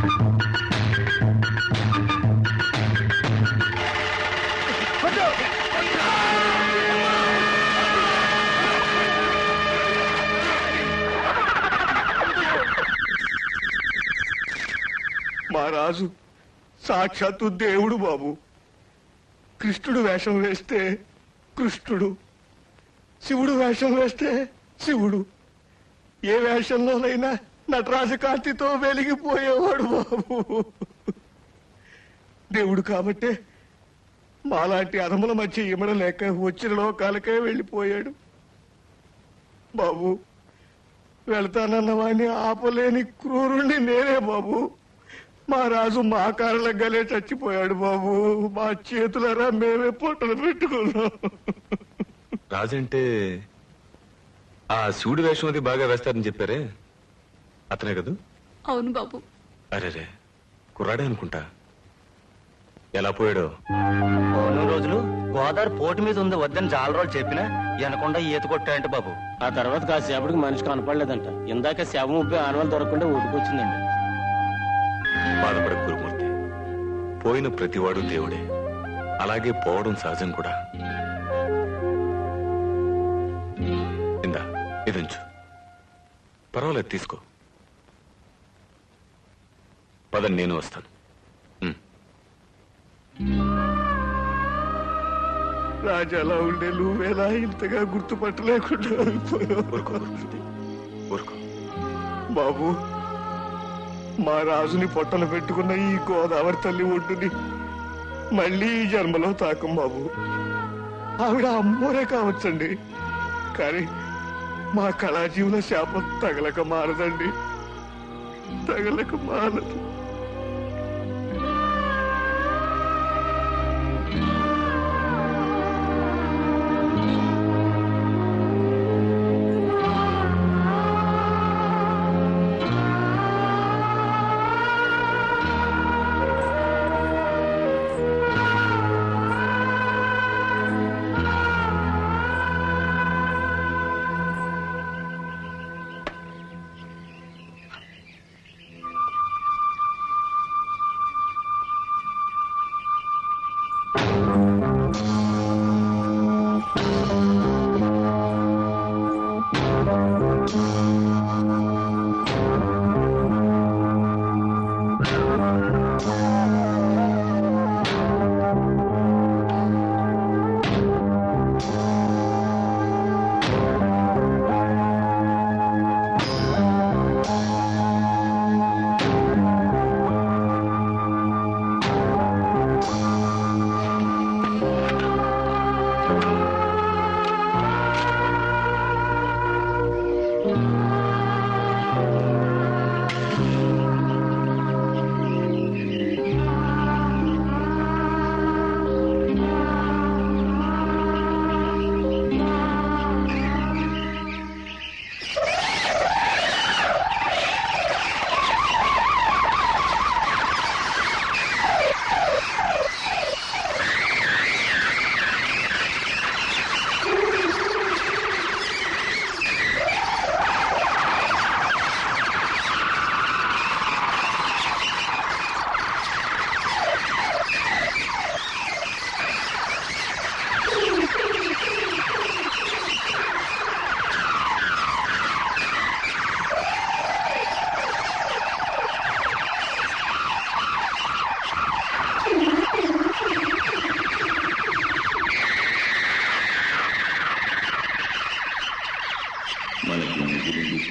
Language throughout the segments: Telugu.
మా రాజు సాక్షాత్తు దేవుడు బాబు. కృష్ణుడు వేషం వేస్తే కృష్ణుడు, శివుడు వేషం వేస్తే శివుడు. ఏ వేషంలోనైనా నటరాజ కాంతితో వెలిగిపోయేవాడు బాబు. దేవుడు కాబట్టే మాలాంటి అధముల మధ్య ఇమడలేక వచ్చిన లోకాలకే వెళ్ళిపోయాడు బాబు. వెళ్తానన్న వాడిని ఆపలేని క్రూరుణ్ణి నేనే బాబు. మా రాజు మా కారణంగానే చచ్చిపోయాడు బాబు. మా చేతులరా మేమే పొట్టలు పెట్టుకున్నాం. రాజంటే ఆ శివుడి వేషం అది బాగా వేస్తారని చెప్పారే, అతనే కదా? అవును బాబు. అరేరే, కుర్రాడే అనుకుంటా. ఎలా పోయాడో? పౌర్ణమి రోజులు గోదావరి పోటు మీద ఉంది వద్దని చాలా రోజులు చెప్పినా వెనకుండా ఈత కొట్టాయంట బాబు. ఆ తర్వాత కాసేపటికి మనిషి కనపడలేదంట. ఇందాక శవం ఉబ్బి ఆనవాళ్ళు దొరకకుండా ఊడికొచ్చిందండి. బాధపడ గురుమూర్తి, పోయిన ప్రతివాడు దేవుడే, అలాగే పోవడం సహజం కూడా. ఇందా ఇదంచు, పర్వాలేదు తీసుకో. పదని నేను వస్తాను. రాజు అలా ఉండే నువ్వేలా ఇంతగా గుర్తుపట్టలేకుండా బాబు. మా రాజుని పొట్టలు పెట్టుకున్న ఈ గోదావరి తల్లి ఒడ్డుని మళ్ళీ ఈ జన్మలో తాకం బాబు. ఆవిడ అమ్మోరే కావచ్చండి, కానీ మా కళాజీవుల శాపం తగలక మారదండి, తగలక మారదు.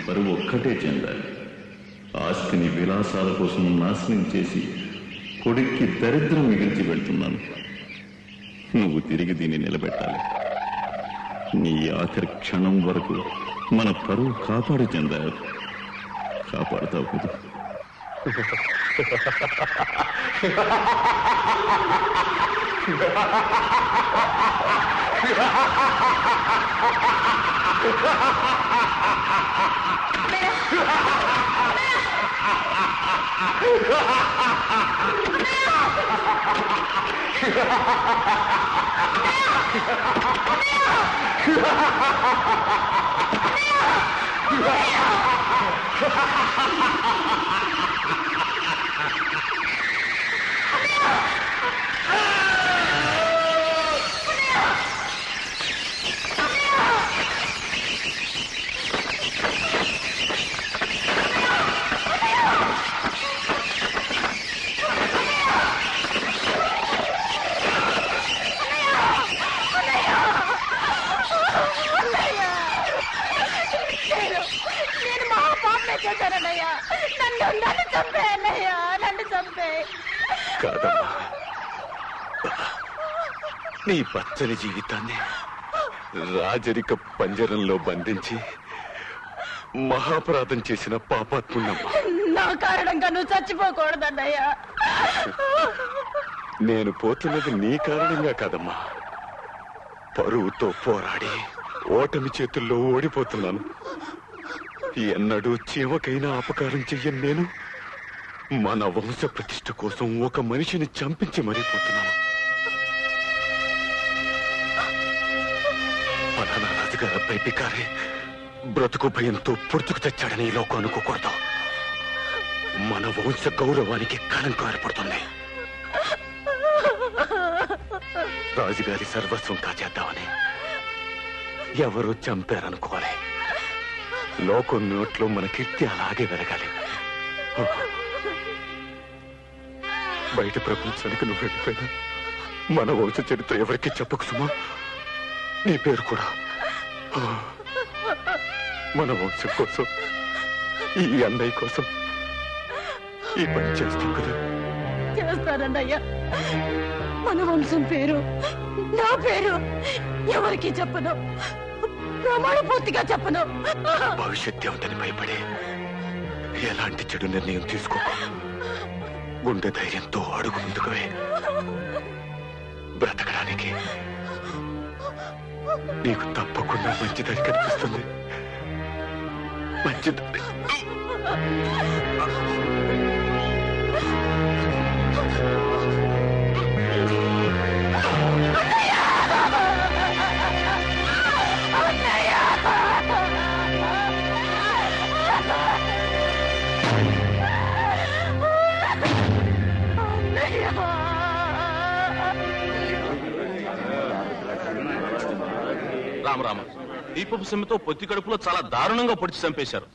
పరువు ఒక్కటే చెందాలి. ఆస్తిని విలాసాల కోసం నాశనం చేసి కొడుక్కి దరిద్రం మిగిల్చి వెళ్తున్నాను. నువ్వు తిరిగి దీన్ని నిలబెట్టాలి. నీ ఆఖరి క్షణం వరకు మన పరువు కాపాడు చెందారు. కాపాడుతావు కదా? కాదమ్మా, నీ పచ్చని జీవితాన్ని రాజరిక పంజరంలో బంధించి మహాపరాధం చేసిన పాపాత్మున్నమ్మా. నా కారణంగా నువ్వు చచ్చిపోకూడదన్నయ్యా. నేను పోతున్నది నీ కారణంగా కాదమ్మా, పరువుతో పోరాడి ఓటమి చేతుల్లో ఓడిపోతున్నాను. ఎన్నడూ చీమకైనా అపకారం చెయ్యను నేను మన వంశ ప్రతిష్ఠ కోసం ఒక మనిషిని చంపించి మరిపోతున్నాను. పలానా రాజుగారు అబ్బాయి బికారి బ్రతుకు భయంతో పొడుచుకు తెచ్చాడని ఈ లోకం అనుకోకూడదు. మన వంశ గౌరవానికి కళంకం ఏర్పడుతుంది. రాజుగారి సర్వస్వం కాచేద్దామని ఎవరో చంపారనుకోవాలి. లోకం నోట్లో మన కీర్తి అలాగే వెలగాలి. బయట ప్రపంచానికి నువ్వు వెళ్ళిపోయినా మన వంశ చరిత్ర ఎవరికి చెప్పకు సుమా. నీ పేరు కూడా మన వంశం కోసం, ఈ అన్నయ్య కోసం ఈ పని చేస్తాం కదా. చేస్తానన్నయ్యా. మన వంశం పేరు, నా పేరు ఎవరికి చెప్పను, ప్రమాణ పూర్తిగా చెప్పను. భవిష్యత్తు ఏమిటని భయపడే ఎలాంటి చెడు నిర్ణయం తీసుకోకు. గుండె ధైర్యంతో అడుగు ముందుకువే. బ్రతకడానికి నీకు తప్పకుండా మంచి దారి కనిపిస్తుంది. మంచి దారి. రామరామ, దీపపు సమ్మెతో పొత్తి కడుపులో చాలా దారుణంగా పొడిచి చంపేశారు.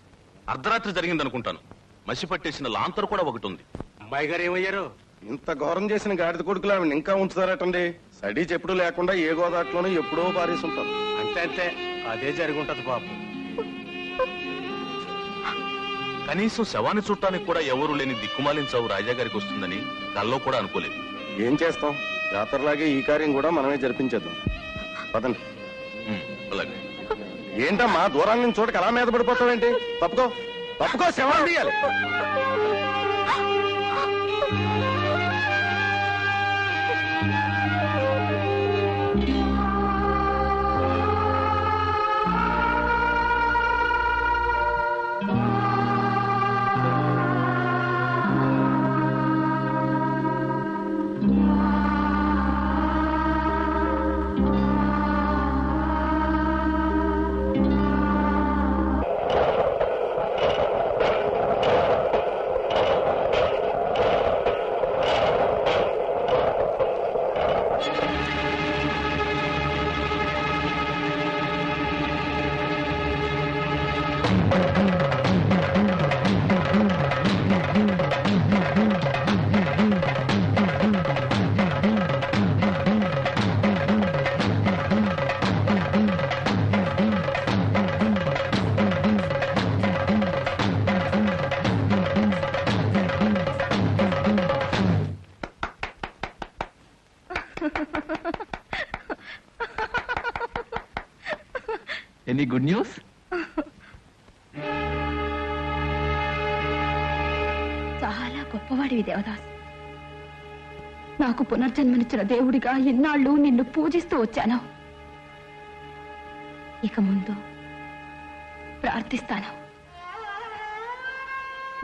అర్ధరాత్రి జరిగిందనుకుంటాను. మసి పట్టేసిన లాంతరు కూడా ఒకటి ఉంది. అమ్మాయి గారు ఏమయ్యారు? ఇంత ఘోరం చేసిన గాడిద కొడుకులు ఆవిడ ఇంకా ఉంచుతారటండి. సడీ చెప్పుడు లేకుండా ఏ గోదాట్లోనూ ఎప్పుడో పారేసుంటారు. అంతే అంతే, అదే జరిగి ఉంటది పాపం. కనీసం శవాన్ని చుట్టానికి కూడా ఎవరు లేని దిక్కుమాలిన చావు రాజాగారికి వస్తుందని కల్లో కూడా అనుకోలేదు. ఏం చేస్తాం, జాతరలాగే ఈ కార్యం కూడా మనమే జరిపించేద్దాం. పదండి. అలాగే. ఏంటమ్మా దూరం నుంచి చూడక అలా మీద పడిపోతావేంటి? తప్పుకో తప్పుకో, శవాన్ని తీయాలి. Any good news? చాలా గొప్పవాడివి దేవదాస్. నాకు పునర్జన్మనిచ్చిన దేవుడిగా ఇన్నాళ్ళు నిన్ను పూజిస్తూ వచ్చాను. ఇక ముందు ప్రార్థిస్తాను.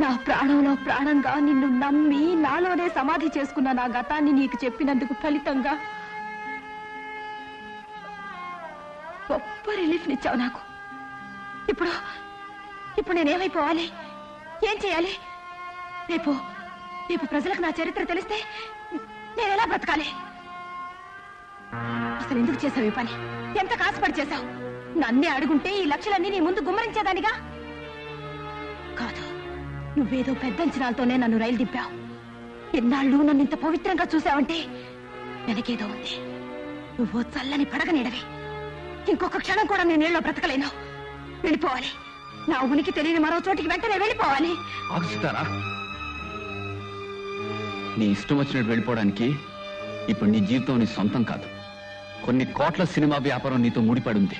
నా ప్రాణంలో ప్రాణంగా నిన్ను నమ్మి నాలోనే సమాధి చేసుకున్న నా గతాన్ని నీకు చెప్పినందుకు ఫలితంగా గొప్ప రిలీఫ్ నిచ్చావు నాకు. ఇప్పుడు నేనేమైపోవాలి? ఏం చేయాలి? రేపు ప్రజలకు నా చరిత్ర తెలిస్తే నేను ఎలా బ్రతకాలి? అసలు ఎందుకు చేసావు ఈ పని? ఎంత కాసుపడి చేశావు? నన్నే అడుగుంటే ఈ లక్షలన్నీ నీ ముందు గుమ్మరించేదానిగా. కాదు, నువ్వేదో పెద్ద అంచనాలతోనే నన్ను రైలు దింపావు. ఎన్నాళ్ళు నన్ను ఇంత పవిత్రంగా చూసావంటే వెనకేదో ఉంది. నువ్వు చల్లని పడగనిడవి. ఇంకొక క్షణం కూడా నేను నీళ్ళలో బ్రతకలేను. వెళ్ళిపోవాలి. నా ఉనికి తెలియని మరో చోటికి వెంటనే వెళ్ళిపోవాలి. ఆగుతారా? నీ ఇష్టం వచ్చినట్టు వెళ్ళిపోవడానికి ఇప్పుడు నీ జీవితం నీ సొంతం కాదు. కొన్ని కోట్ల సినిమా వ్యాపారం నీతో ముడిపడి ఉంది.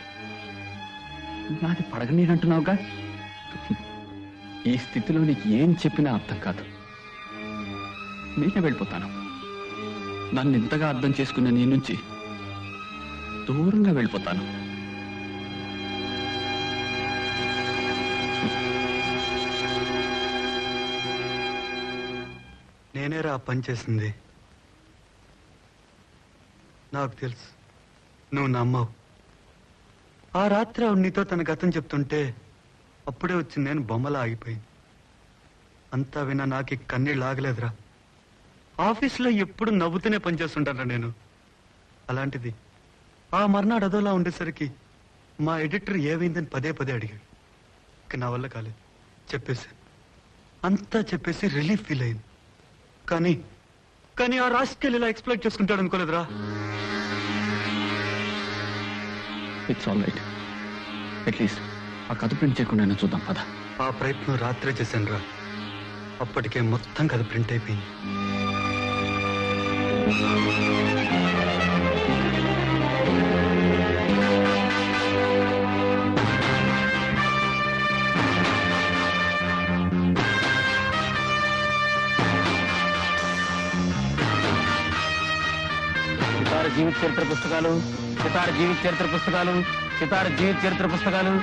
నాది పడగనీరంటున్నావుగా. ఈ స్థితిలో నీకు ఏం చెప్పినా అర్థం కాదు. నేనే వెళ్ళిపోతాను. నన్ను ఇంతగా అర్థం చేసుకున్న నీ నుంచి దూరంగా వెళ్ళిపోతాను. నేనేరా పని చేసింది. నాకు తెలుసు, నువ్వు నమ్మవు. ఆ రాత్రి ఆవిడ నీతో తన గతం చెప్తుంటే అప్పుడే వచ్చి నేను బొమ్మలా ఆగిపోయింది. అంతా విన్నా నాకు కన్నీళ్ళు ఆగలేదురా. ఆఫీస్లో ఎప్పుడు నవ్వుతూనే పనిచేస్తుంటాను నేను. అలాంటిది ఆ మర్నాడు అదోలా ఉండేసరికి మా ఎడిటర్ ఏమైందని పదే పదే అడిగాడు. ఇక నా వల్ల కాలేదు, చెప్పేశాను. అంతా చెప్పేసి రిలీఫ్ ఫీల్ అయింది. కానీ ఆ రాజకీయాలు ఇలా ఎక్స్ప్లెయిన్ చేసుకుంటాడు అనుకోలేదురా. It's all right. అట్లీస్ట్ ఆ కథ ప్రింట్ చేయకుండా చూద్దాం పద. ఆ ప్రయత్నం రాత్రే చేశాను రా. అప్పటికే మొత్తం కథ ప్రింట్ అయిపోయింది. సితార జీవిత చరిత్ర పుస్తకాలు, సితార జీవిత చరిత్ర పుస్తకాలు, సితార జీవిత చరిత్ర పుస్తకాలు.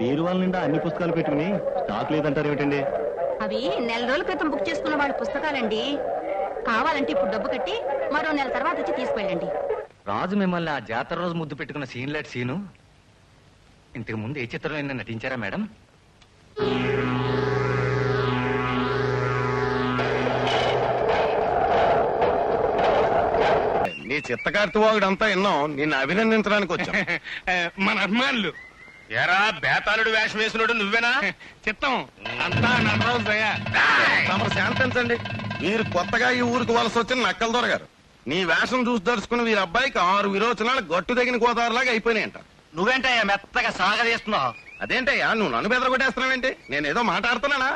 బీరువాల నిండా అన్ని పుస్తకాలు పెట్టుకుని స్టాక్ లేదంటారు ఏమిటండి? అవి నెల రోజుల క్రితం బుక్ చేసుకున్న వాళ్ళ పుస్తకాలండి. కావాలంటే ఇప్పుడు డబ్బు కట్టి మరో నెల తర్వాత వచ్చి తీసుకెళ్ళండి. రాజు మిమ్మల్ని ఆ జాతర రోజు ముద్దు పెట్టుకున్న సీన్ లాంటి సీను ఇంతకు ముందు ఏ చిత్రంలో నటించారా మేడం? నీ చిత్తకార్తివాగుడంతా విన్నాం. నిన్ను అభినందించడానికి వచ్చా. మన అభిమానులు ఎరా బేతాళుడు వేషం వేసినోడు నువ్వేనా? చిత్తం అంతా నర్రాజు దయ. తమరు శాంతించండి. మీరు కొత్తగా ఈ ఊరికి వలస వచ్చిన నక్కల దొరగారు. నీ వేషం చూసి దర్శకుని వీరి అబ్బాయికి 6 విరోచనాలు గట్టు తగిన గోదావరిలాగా అయిపోయినాయంట. నువ్వేంటయ్యా మెత్తగా సాగదీస్తున్నావు? అదేంటయ్యా నువ్వు నన్ను బెదరగొట్టేస్తున్నావేంటి? నేనేదో మాట్లాడుతున్నానా?